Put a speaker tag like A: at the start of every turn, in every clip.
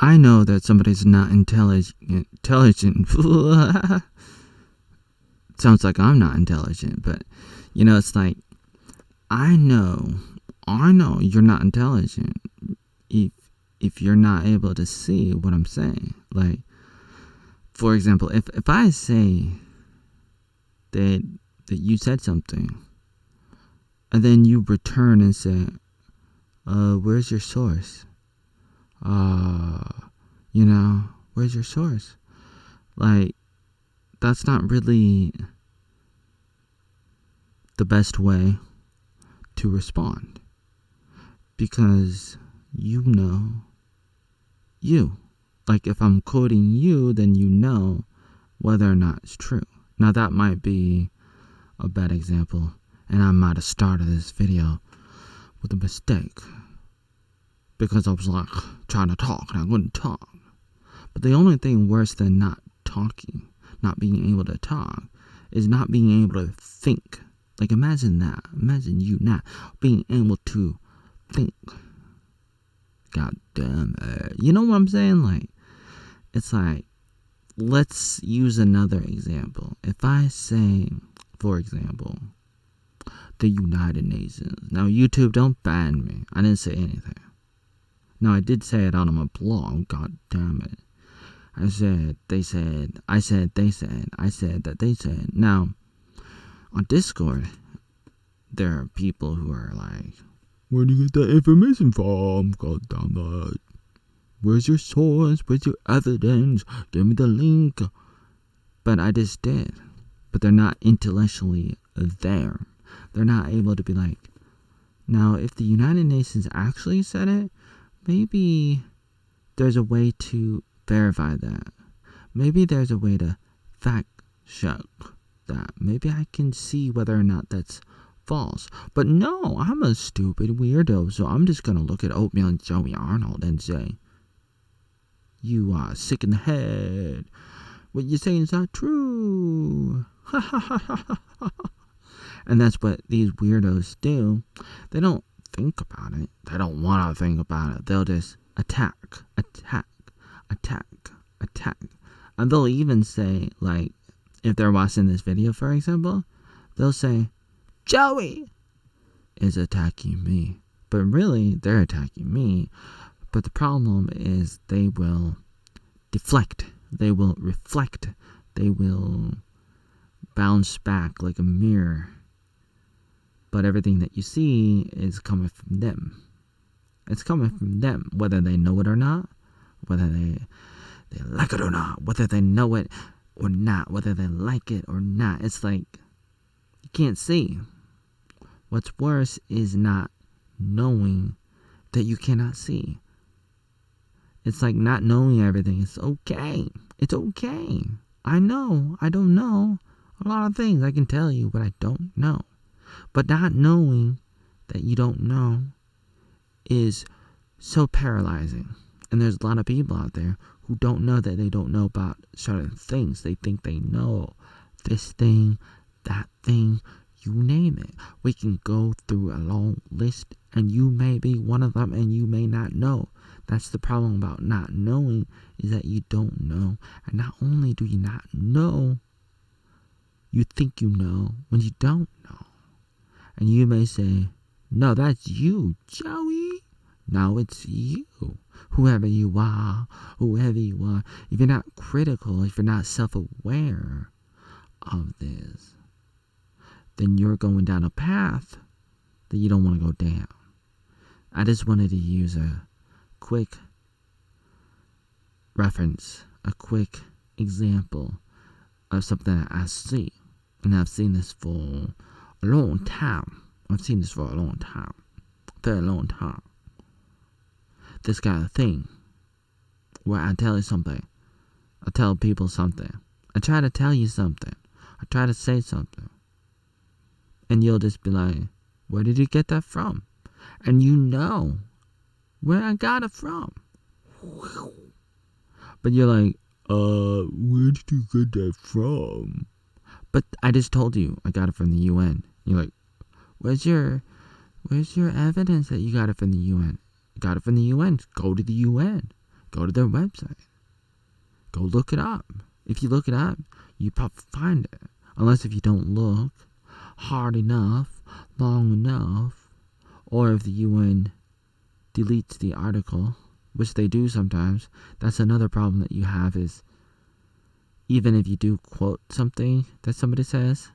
A: I know that somebody's not intelligent. Sounds like I'm not intelligent, but it's like I know you're not intelligent if you're not able to see what I'm saying. Like, for example, if I say that you said something, and then you return and say, where's your source? Where's your source? Like, that's not really the best way to respond, because you. Like, if I'm quoting you, then whether or not it's true. Now, that might be a bad example, and I might have started this video with a mistake, because I was like trying to talk and I wouldn't talk. But the only thing worse than not talking, not being able to talk, is not being able to think. Like, imagine that. Imagine you not being able to think. God damn it. You know what I'm saying? Like, it's like, let's use another example. If I say, for example, the United Nations. Now, YouTube, don't ban me. I didn't say anything. Now, I did say it on my blog. God damn it. I said, they said, I said, they said, I said that they said. Now, on Discord, there are people who are like, where do you get that information from? God damn it. Where's your source? Where's your evidence? Give me the link. But I just did. But they're not intellectually there. They're not able to be like, now, if the United Nations actually said it, maybe there's a way to verify that. Maybe there's a way to fact check that. Maybe I can see whether or not that's false. But no, I'm a stupid weirdo, so I'm just gonna look at Oatmeal and Joey Arnold and say, you are sick in the head. What you're saying is not true. And that's what these weirdos do. They don't think about it. They don't want to think about it. They'll just attack. And they'll even say, like, if they're watching this video, for example, they'll say, Joey is attacking me. But really, they're attacking me. But the problem is they will deflect. They will reflect. They will bounce back like a mirror. But everything that you see is coming from them. It's coming from them, whether they know it or not, whether they like it or not, whether they know it or not, whether they like it or not. It's like, you can't see. What's worse is not knowing that you cannot see. It's like not knowing everything. It's okay. It's okay. I know. I don't know a lot of things. I can tell you what I don't know. But not knowing that you don't know is so paralyzing. And there's a lot of people out there who don't know that they don't know about certain things. They think they know this thing, that thing, you name it. We can go through a long list, and you may be one of them, and you may not know. That's the problem about not knowing, is that you don't know. And not only do you not know, you think you know when you don't know. And you may say, no, that's you, Joey. No, it's you. Whoever you are. If you're not critical, if you're not self-aware of this, then you're going down a path that you don't want to go down. I just wanted to use a quick reference, a quick example of something that I see. And I've seen this for a long time. Very long time. This kind of thing, where I tell you something, I tell people something, I try to tell you something, I try to say something, and you'll just be like, where did you get that from? And you know where I got it from. But you're like, where did you get that from? But I just told you I got it from the UN. You're like, where's your evidence that you got it from the UN? You got it from the UN. Go to the UN. Go to their website. Go look it up. If you look it up, you probably find it. Unless if you don't look hard enough, long enough, or if the UN deletes the article, which they do sometimes. That's another problem that you have is even if you do quote something that somebody says,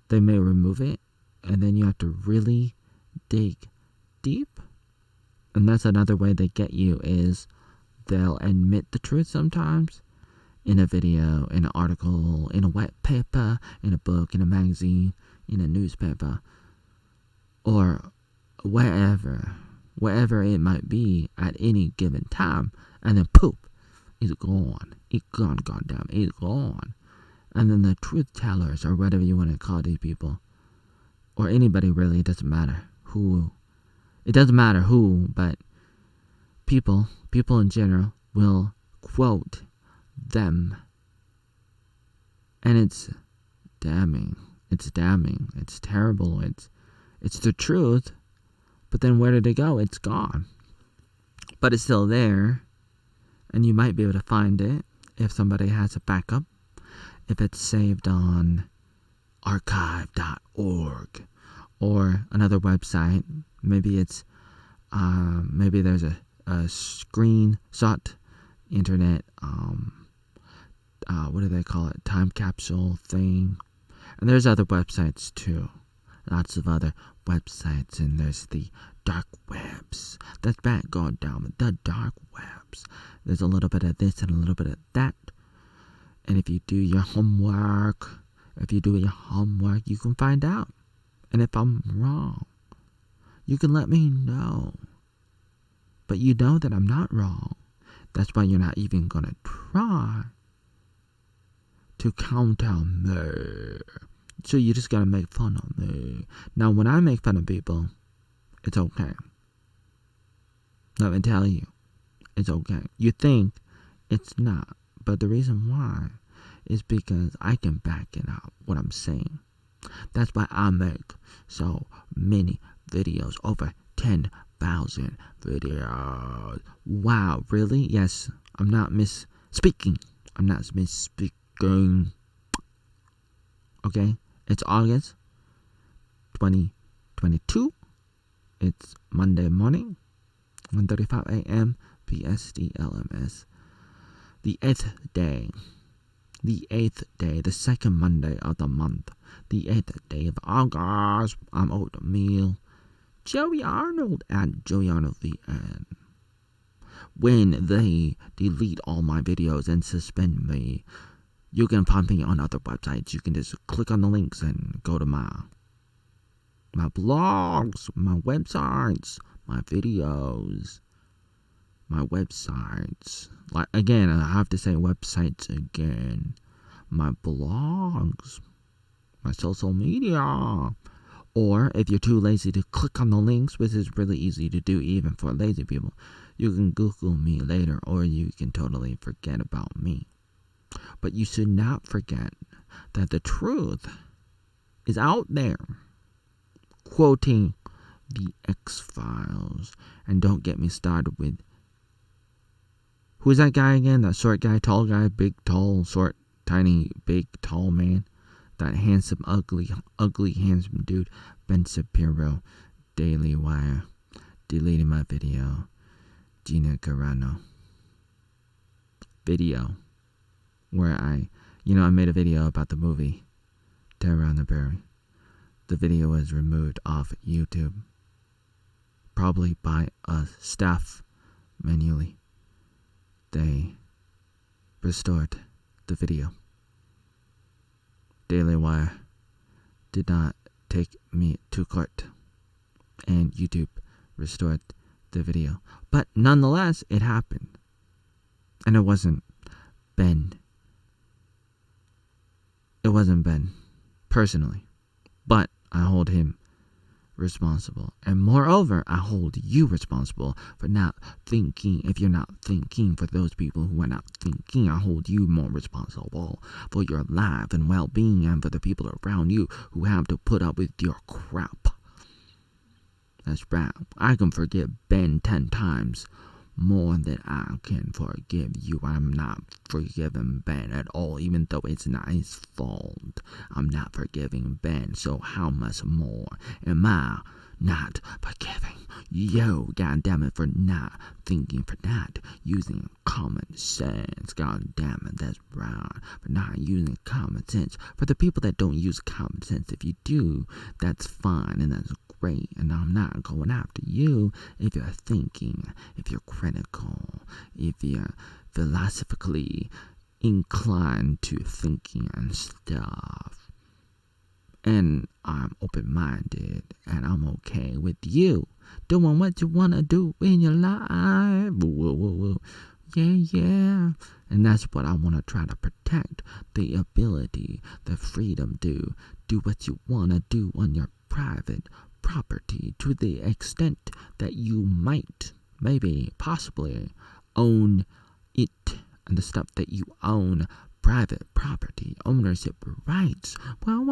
A: they may remove it, and then you have to really dig deep. And that's another way they get you is they'll admit the truth sometimes in a video, in an article, in a white paper, in a book, in a magazine, in a newspaper, or wherever it might be at any given time, and then poof, it's gone. It's gone, goddamn, it's gone. And then the truth tellers, or whatever you want to call these people, or anybody really, it doesn't matter who. It doesn't matter who, but people in general will quote them. And it's damning. It's damning. It's terrible. It's the truth. But then where did it go? It's gone. But it's still there. And you might be able to find it if somebody has a backup. If it's saved on archive.org or another website. Maybe it's maybe there's a screenshot internet what do they call it? Time capsule thing. And there's other websites too. Lots of other websites, and there's the dark webs. That's bad going down with the dark webs. There's a little bit of this and a little bit of that. And if you do your homework, you can find out. And if I'm wrong, you can let me know. But you know that I'm not wrong. That's why you're not even gonna try to counter me. So you just gotta make fun of me. Now, when I make fun of people, it's okay. Let me tell you, it's okay. You think it's not, but the reason why is because I can back it up what I'm saying. That's why I make so many videos, over 10,000 videos. Wow, really? Yes, I'm not misspeaking. Okay, it's August 2022. It's Monday morning, 1:35 a.m. PST LMS. The 8th day, the second Monday of the month, the 8th day of August. I'm Oatmeal, Joey Arnold at Joey Arnold VN. When they delete all my videos and suspend me, you can find me on other websites. You can just click on the links and go to my blogs, my websites, my videos, my websites. Like, again, I have to say websites again. My blogs, my social media. Or if you're too lazy to click on the links, which is really easy to do even for lazy people, you can Google me later, or you can totally forget about me. But you should not forget that the truth is out there. Quoting the X-Files. And don't get me started with, who's that guy again? That short guy, tall guy, big, tall, short, tiny, big, tall man. That handsome, ugly, handsome dude. Ben Shapiro, Daily Wire. Deleting my video. Gina Carano. Video. Where I made a video about the movie Terror on the Prairie. The video was removed off YouTube. Probably by a staff manually. They restored the video. Daily Wire did not take me to court. And YouTube restored the video. But nonetheless, it happened. And it wasn't Ben. It wasn't Ben, personally. But I hold him responsible. And moreover, I hold you responsible for not thinking. If you're not thinking, for those people who are not thinking, I hold you more responsible for your life and well-being, and for the people around you who have to put up with your crap. That's right. I can forgive Ben 10 times more than I can forgive you. I'm not forgiving Ben at all, even though it's not his fault. I'm not forgiving Ben, so how much more am I not forgiving you? God damn it, for not thinking, for not using common sense. God damn it, that's right. For not using common sense. For the people that don't use common sense, if you do, that's fine and that's great. And I'm not going after you if you're thinking, if you're critical, if you're philosophically inclined to thinking and stuff. And I'm open-minded, and I'm okay with you doing what you want to do in your life. Woo, woo, woo. Yeah. And that's what I want to try to protect, the ability, the freedom to do what you want to do on your private property, to the extent that you might, maybe, possibly, own it, and the stuff that you own. Private property, ownership rights. Well.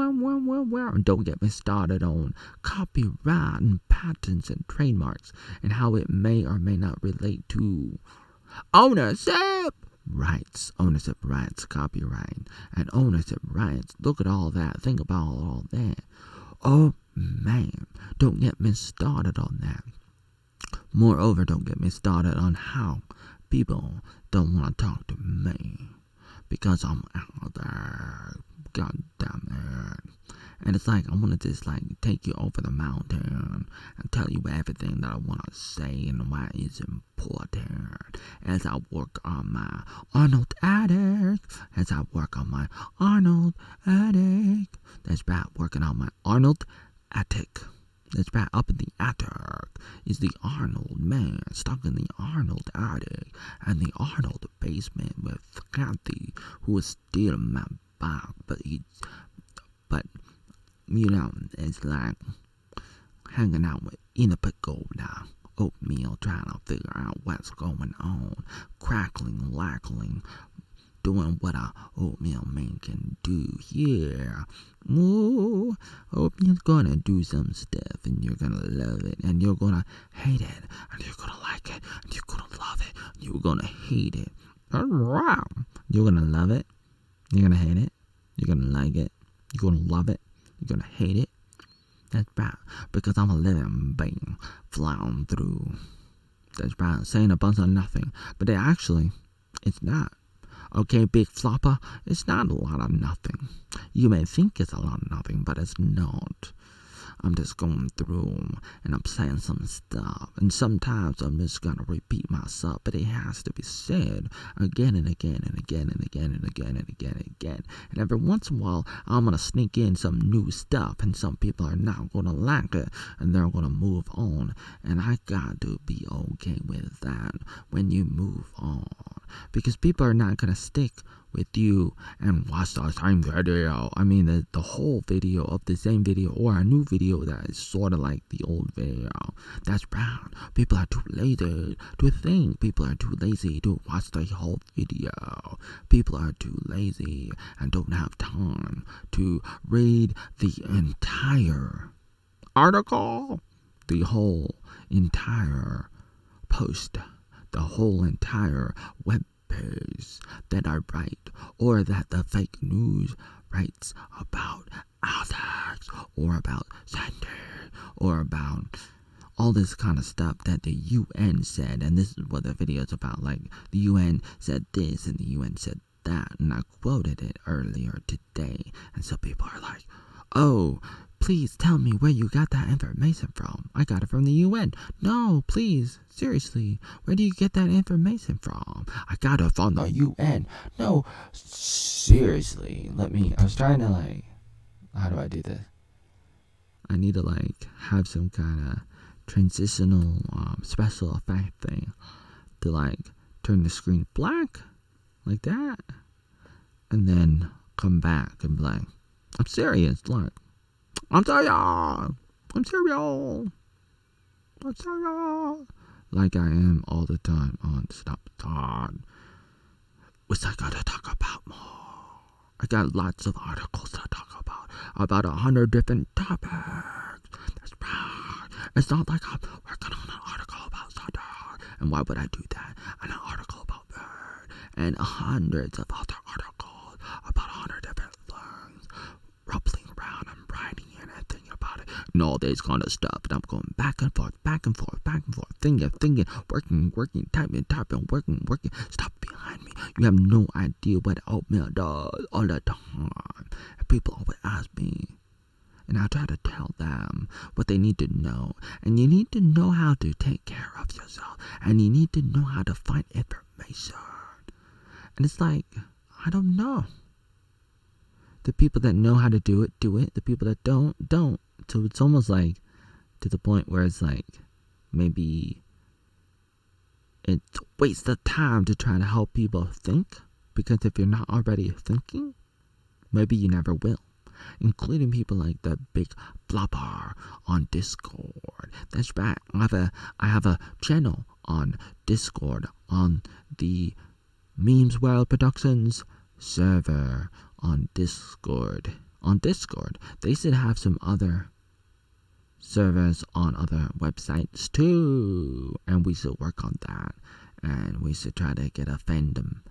A: Don't get me started on copyright and patents and trademarks and how it may or may not relate to ownership rights, copyright, and ownership rights. Look at all that. Think about all that. Oh, man. Don't get me started on that. Moreover, don't get me started on how people don't want to talk to me. Because I'm out there. God damn it. And it's like, I want to just like take you over the mountain and tell you everything that I want to say and why it's important. As I work on my Arnold Attic. That's right, working on my Arnold Attic. That's right, up in the attic is the Arnold man, stuck in the Arnold attic and the Arnold basement with Kathy, who is still in my back, but it's like hanging out with in a pickle now. Oatmeal, trying to figure out what's going on, crackling, lackling, doing what a oatmeal man can do here. Ooh, Oatmeal's gonna do some stuff, and you're gonna love it, and you're gonna hate it, and you're gonna like it, and you're gonna love it, and you're gonna hate it. You're gonna love it, you're gonna hate it, you're gonna like it, you're gonna love it, you're gonna hate it. That's right, because I'm a living being flying through. That's right, saying a bunch of nothing, but it's not. Okay, big flopper, it's not a lot of nothing. You may think it's a lot of nothing, but it's not. I'm just going through and I'm saying some stuff, and sometimes I'm just gonna repeat myself, but it has to be said again and again and again and again and again and again and again. And every once in a while, I'm gonna sneak in some new stuff, and some people are not gonna like it, and they're gonna move on. And I got to be okay with that when you move on, because people are not gonna stick with you and watch the same video. I mean, the whole video of the same video, or a new video that is sort of like the old video. That's right. People are too lazy to think. People are too lazy to watch the whole video. People are too lazy and don't have time to read the entire article, the whole entire post, the whole entire web page that I write, or that the fake news writes about Alex, or about Sandy, or about all this kind of stuff that the UN said. And this is what the video is about. Like, the UN said this and the UN said that, and I quoted it earlier today. And so people are like, oh, please tell me where you got that information from. I got it from the UN. No, please, seriously, where do you get that information from? I got it from the UN. No, seriously, I was trying to how do I do this? I need to have some kind of transitional special effect thing to turn the screen black, like that, and then come back and be like, I'm serious, I'm serious, like I am all the time on Stop Time, which I gotta talk about more. I got lots of articles to talk about 100 different topics. That's right. It's not like I'm working on an article about something And why would I do that? And an article about Bird, and hundreds of other articles about 100 different things, rumbling around and writing and thinking about it, and all this kind of stuff. And I'm going back and forth, thinking, working, typing, working. Stop behind me. You have no idea what Oatmeal does all the time. And people always ask me, and I try to tell them what they need to know. And you need to know how to take care of yourself. And you need to know how to find information. And it's like, I don't know. The people that know how to do it, do it. The people that don't. So it's almost like to the point where it's like maybe it's a waste of time to try to help people think. Because if you're not already thinking, maybe you never will. Including people like the big blobber on Discord. That's right. I have a channel on Discord on the Memes World Productions server on Discord. They should have some other servers on other websites too. And we should work on that. And we should try to get a fandom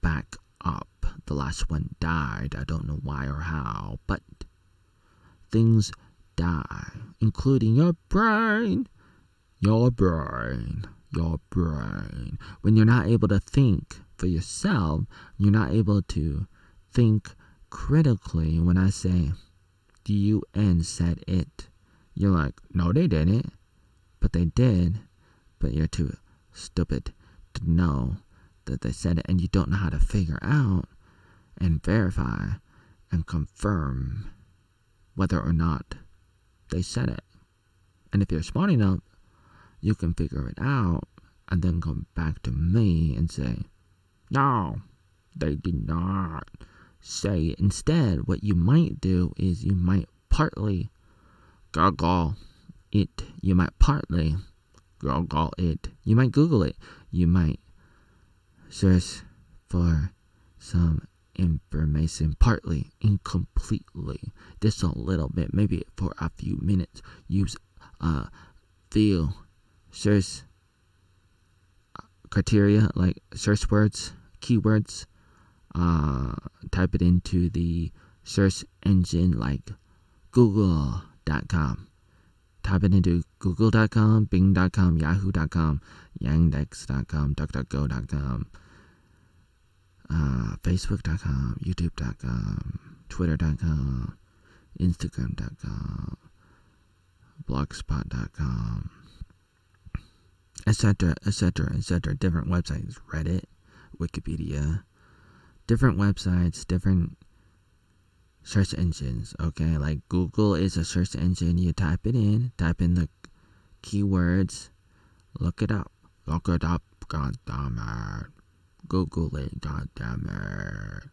A: back up. The last one died. I don't know why or how, but things die, including your brain. When you're not able to think for yourself, you're not able to think critically. When I say the UN said it, you're like, no, they didn't. But they did. But you're too stupid to know that they said it, and you don't know how to figure out and verify and confirm whether or not they said it. And if you're smart enough, you can figure it out and then come back to me and say, no, they did not say it. Instead, what you might do is you might partly Google it. You might Google it. You might Google it. You might search for some information, partly, incompletely, just a little bit, maybe for a few minutes. Use field search criteria, like search words, keywords. Type it into the search engine like google.com. Type it into google.com, bing.com, yahoo.com, yandex.com, duckduckgo.com, facebook.com, youtube.com, twitter.com, instagram.com, blogspot.com, etc., different websites, Reddit, Wikipedia, different websites, different search engines, okay? Like Google is a search engine. You type in the keywords, look it up, goddammit. Google it, goddammit.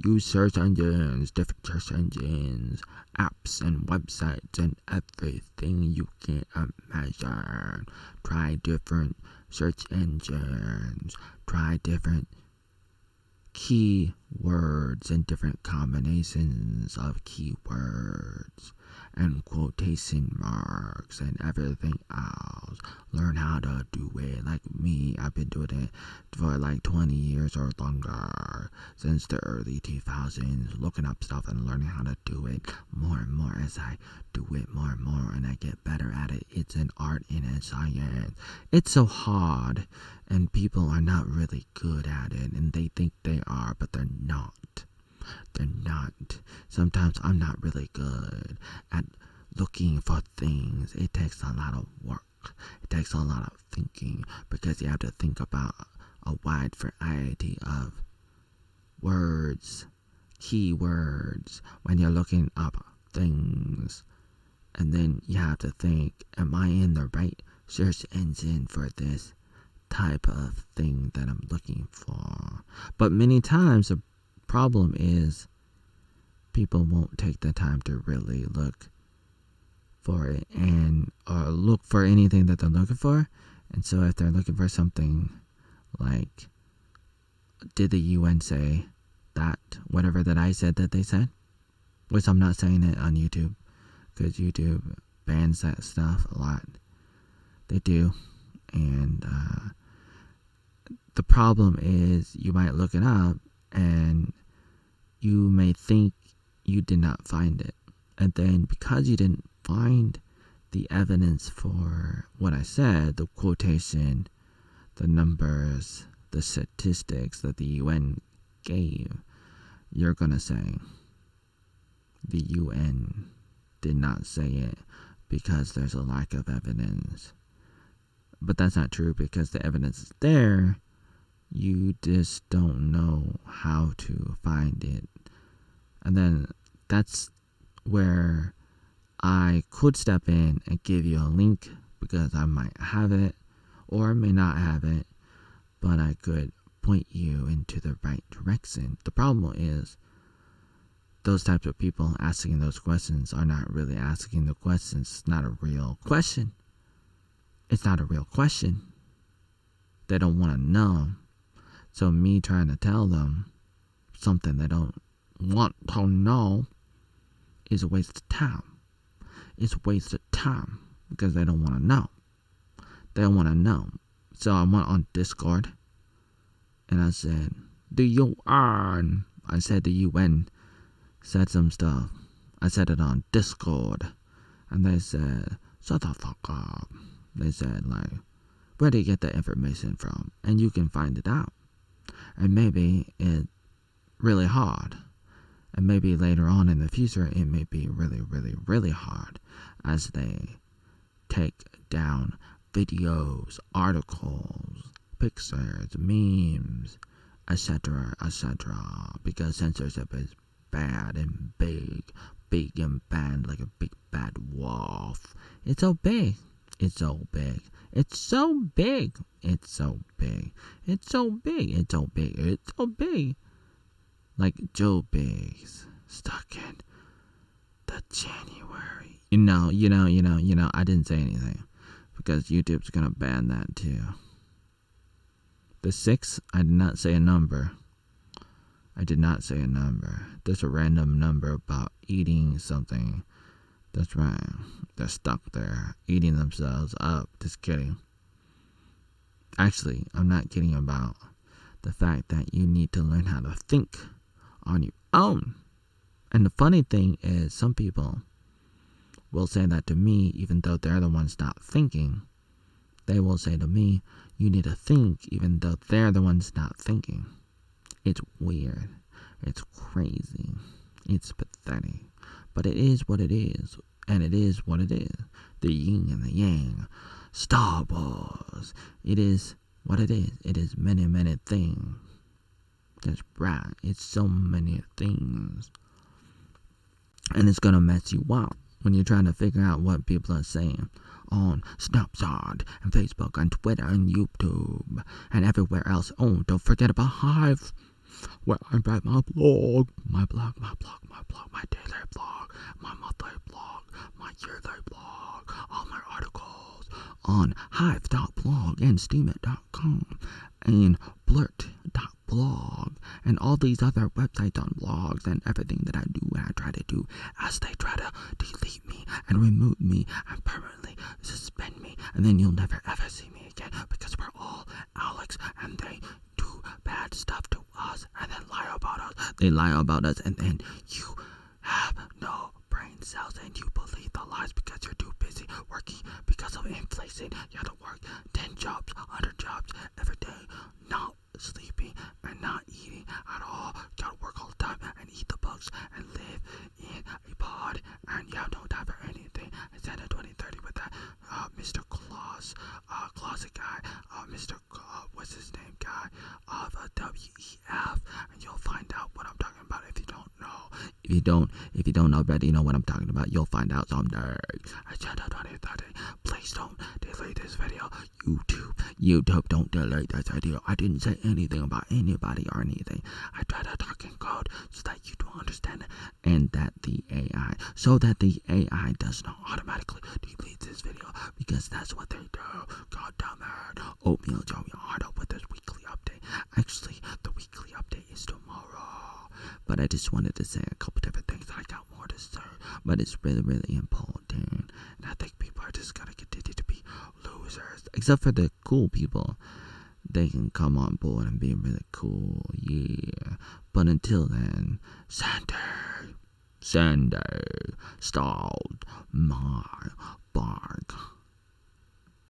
A: Use search engines, different search engines, apps and websites and everything you can imagine. Try different search engines, try different keywords and different combinations of keywords and quotation marks and everything else. Learn how to do it like me. I've been doing it for like 20 years or longer, since the early 2000s, looking up stuff and learning how to do it more and more as I do it more and more and I get better at it. It's an art and a science. It's so hard and people are not really good at it and they think they are, but they're not. They're not. Sometimes I'm not really good at looking for things. It takes a lot of work. It takes a lot of thinking because you have to think about a wide variety of words, keywords when you're looking up things. And then you have to think, am I in the right search engine for this type of thing that I'm looking for? But many times the problem is people won't take the time to really look for it and or look for anything that they're looking for. And so if they're looking for something like, did the UN say that, whatever that I said that they said, which I'm not saying it on YouTube because YouTube bans that stuff a lot. They do. And the problem is you might look it up and you may think you did not find it. And then because you didn't find the evidence for what I said, the quotation, the numbers, the statistics that the UN gave, you're going to say the UN did not say it because there's a lack of evidence. But that's not true, because the evidence is there. You just don't know how to find it. And then that's where I could step in and give you a link, because I might have it or may not have it, but I could point you into the right direction. The problem is those types of people asking those questions are not really asking the questions. It's not a real question. It's not a real question. They don't want to know. So me trying to tell them something they don't want to know is a waste of time. It's a waste of time because they don't want to know. They don't want to know. So I went on Discord and I said, the UN. I said the UN said some stuff. I said it on Discord. And they said, shut the fuck up. They said, like, where do you get the information from? And you can find it out. And maybe it's really hard. And maybe later on in the future, it may be really, really, really hard as they take down videos, articles, pictures, memes, etc., etc. Because censorship is bad and big and bad, like a big bad wolf. It's so big. It's so big. It's so big. It's so big. It's so big. It's so big. It's so big. Like Joe Biggs stuck in the January. You know, I didn't say anything because YouTube's gonna ban that too. The 6th, I did not say a number. I did not say a number. Just a random number about eating something. That's right. They're stuck there, eating themselves up. Just kidding. Actually, I'm not kidding about the fact that you need to learn how to think on your own. And the funny thing is, some people will say that to me, even though they're the ones not thinking. They will say to me, you need to think, even though they're the ones not thinking. It's weird. It's crazy. It's pathetic. But it is what it is. And it is what it is. The yin and the yang. Star Wars. It is what it is. It is many, many things. That's right. It's so many things. And it's going to mess you up when you're trying to figure out what people are saying on Snapchat and Facebook and Twitter and YouTube and everywhere else. Oh, don't forget about Hive, where I write my blog, my daily blog, my monthly blog, my yearly blog, all my articles on hive.blog and steamit.com and blurt.blog and all these other websites on blogs and everything that I do and I try to do as they try to delete me and remove me and permanently suspend me, and then you'll never ever see me again because we're all Alex and they do bad stuff to us and then lie about us. They lie about us and then you have no brain cells and you believe the lies because you're too busy working because of inflation. You have to work 10 jobs, 100 jobs every day, not sleeping and not eating at all. You gotta work all the time and eat the bugs and live in a pod and you have no time for anything. I said in 2030 with that Mr. Claus, closet guy, Mr. What's his name guy of WEF, and you'll find out what I'm talking about if you don't know. If you don't already know what I'm talking about, you'll find out someday. Agenda 2030. Please don't delete this video. YouTube, don't delete this video. I didn't say anything about anybody or anything. I try to talk in code so that you don't understand it, and that the AI does not automatically delete this video because that's what they do. God damn it. Oatmeal, Joey, Arnold with this weekly update. Actually, the weekly update is tomorrow. But I just wanted to say a couple different things. I got more to say, but it's really, really important. And I think people are just gonna continue to be losers. except for the cool people. They can come on board and be really cool, yeah. But until then, Sandy, start my